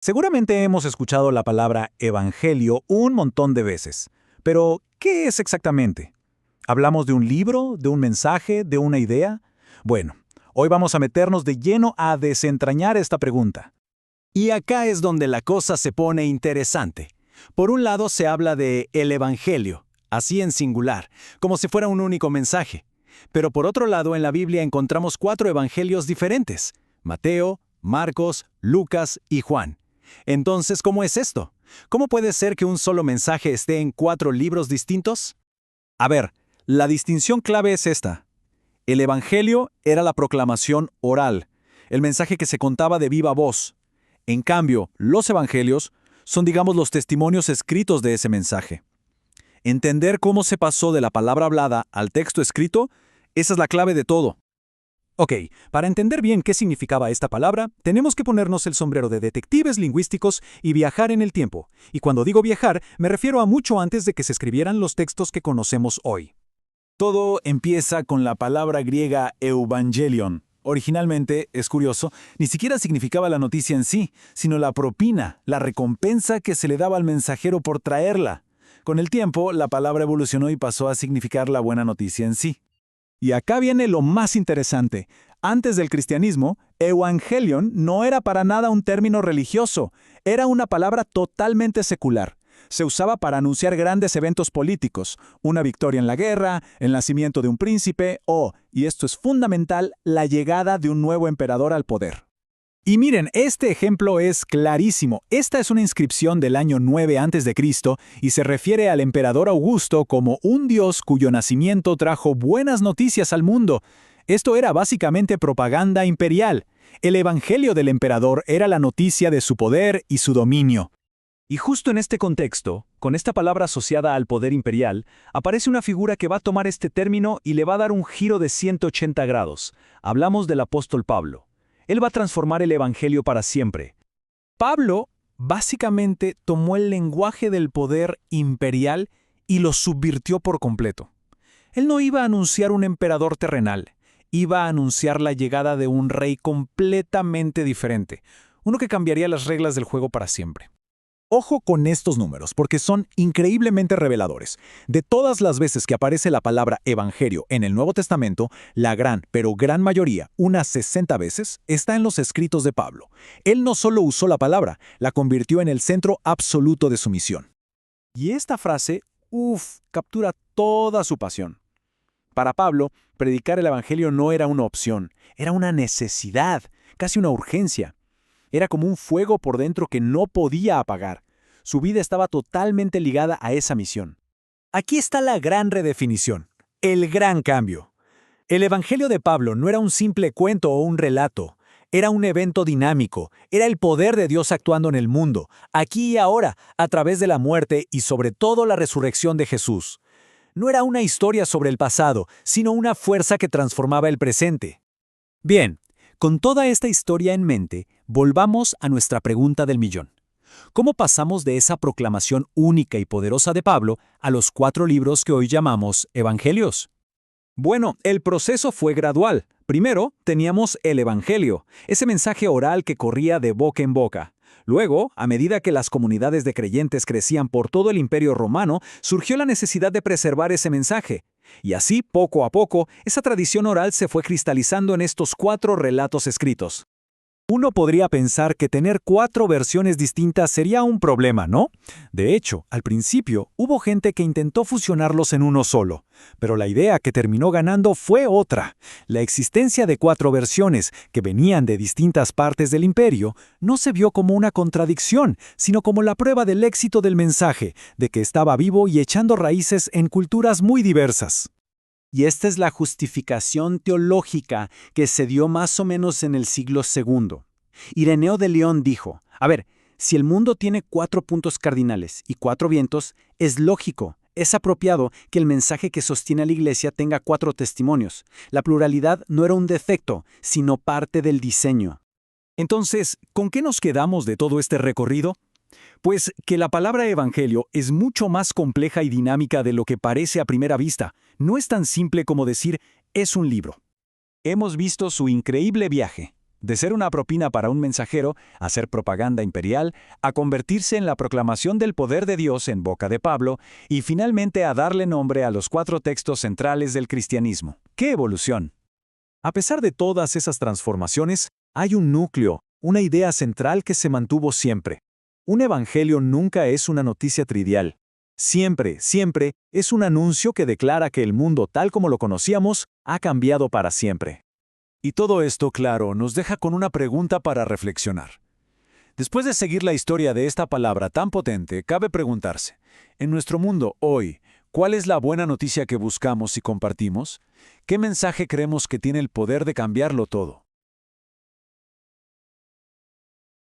Seguramente hemos escuchado la palabra evangelio un montón de veces, pero ¿qué es exactamente? ¿Hablamos de un libro, de un mensaje, de una idea? Bueno, hoy vamos a meternos de lleno a desentrañar esta pregunta. Y acá es donde la cosa se pone interesante. Por un lado se habla de el Evangelio, así en singular, como si fuera un único mensaje. Pero por otro lado en la Biblia encontramos 4 evangelios diferentes: Mateo, Marcos, Lucas y Juan. Entonces, ¿cómo es esto? ¿Cómo puede ser que un solo mensaje esté en 4 libros distintos? A ver, la distinción clave es esta. El evangelio era la proclamación oral, el mensaje que se contaba de viva voz. En cambio, los evangelios son, digamos, los testimonios escritos de ese mensaje. Entender cómo se pasó de la palabra hablada al texto escrito, esa es la clave de todo. Ok, para entender bien qué significaba esta palabra, tenemos que ponernos el sombrero de detectives lingüísticos y viajar en el tiempo. Y cuando digo viajar, me refiero a mucho antes de que se escribieran los textos que conocemos hoy. Todo empieza con la palabra griega evangelion. Originalmente, es curioso, ni siquiera significaba la noticia en sí, sino la propina, la recompensa que se le daba al mensajero por traerla. Con el tiempo, la palabra evolucionó y pasó a significar la buena noticia en sí. Y acá viene lo más interesante. Antes del cristianismo, evangelion no era para nada un término religioso, era una palabra totalmente secular. Se usaba para anunciar grandes eventos políticos, una victoria en la guerra, el nacimiento de un príncipe o, y esto es fundamental, la llegada de un nuevo emperador al poder. Y miren, este ejemplo es clarísimo. Esta es una inscripción del año 9 a.C. y se refiere al emperador Augusto como un dios cuyo nacimiento trajo buenas noticias al mundo. Esto era básicamente propaganda imperial. El evangelio del emperador era la noticia de su poder y su dominio. Y justo en este contexto, con esta palabra asociada al poder imperial, aparece una figura que va a tomar este término y le va a dar un giro de 180 grados. Hablamos del apóstol Pablo. Él va a transformar el evangelio para siempre. Pablo básicamente tomó el lenguaje del poder imperial y lo subvirtió por completo. Él no iba a anunciar un emperador terrenal, iba a anunciar la llegada de un rey completamente diferente, uno que cambiaría las reglas del juego para siempre. Ojo con estos números, porque son increíblemente reveladores. De todas las veces que aparece la palabra evangelio en el Nuevo Testamento, la gran, pero gran mayoría, unas 60 veces, está en los escritos de Pablo. Él no solo usó la palabra, la convirtió en el centro absoluto de su misión. Y esta frase, captura toda su pasión. Para Pablo, predicar el evangelio no era una opción, era una necesidad, casi una urgencia. Era como un fuego por dentro que no podía apagar. Su vida estaba totalmente ligada a esa misión. Aquí está la gran redefinición, el gran cambio. El Evangelio de Pablo no era un simple cuento o un relato, era un evento dinámico, era el poder de Dios actuando en el mundo, aquí y ahora, a través de la muerte y sobre todo la resurrección de Jesús. No era una historia sobre el pasado, sino una fuerza que transformaba el presente. Bien, con toda esta historia en mente, volvamos a nuestra pregunta del millón. ¿Cómo pasamos de esa proclamación única y poderosa de Pablo a los 4 libros que hoy llamamos Evangelios? Bueno, el proceso fue gradual. Primero, teníamos el Evangelio, ese mensaje oral que corría de boca en boca. Luego, a medida que las comunidades de creyentes crecían por todo el Imperio Romano, surgió la necesidad de preservar ese mensaje. Y así, poco a poco, esa tradición oral se fue cristalizando en estos 4 relatos escritos. Uno podría pensar que tener 4 versiones distintas sería un problema, ¿no? De hecho, al principio hubo gente que intentó fusionarlos en uno solo, pero la idea que terminó ganando fue otra. La existencia de 4 versiones que venían de distintas partes del imperio no se vio como una contradicción, sino como la prueba del éxito del mensaje, de que estaba vivo y echando raíces en culturas muy diversas. Y esta es la justificación teológica que se dio más o menos en el siglo II. Ireneo de León dijo, si el mundo tiene 4 puntos cardinales y 4 vientos, es lógico, es apropiado que el mensaje que sostiene a la Iglesia tenga 4 testimonios. La pluralidad no era un defecto, sino parte del diseño. Entonces, ¿con qué nos quedamos de todo este recorrido? Pues que la palabra evangelio es mucho más compleja y dinámica de lo que parece a primera vista. No es tan simple como decir, es un libro. Hemos visto su increíble viaje. De ser una propina para un mensajero, a ser propaganda imperial, a convertirse en la proclamación del poder de Dios en boca de Pablo, y finalmente a darle nombre a los 4 textos centrales del cristianismo. ¡Qué evolución! A pesar de todas esas transformaciones, hay un núcleo, una idea central que se mantuvo siempre. Un evangelio nunca es una noticia trivial. Siempre, siempre es un anuncio que declara que el mundo tal como lo conocíamos ha cambiado para siempre. Y todo esto, claro, nos deja con una pregunta para reflexionar. Después de seguir la historia de esta palabra tan potente, cabe preguntarse, en nuestro mundo hoy, ¿cuál es la buena noticia que buscamos y compartimos? ¿Qué mensaje creemos que tiene el poder de cambiarlo todo?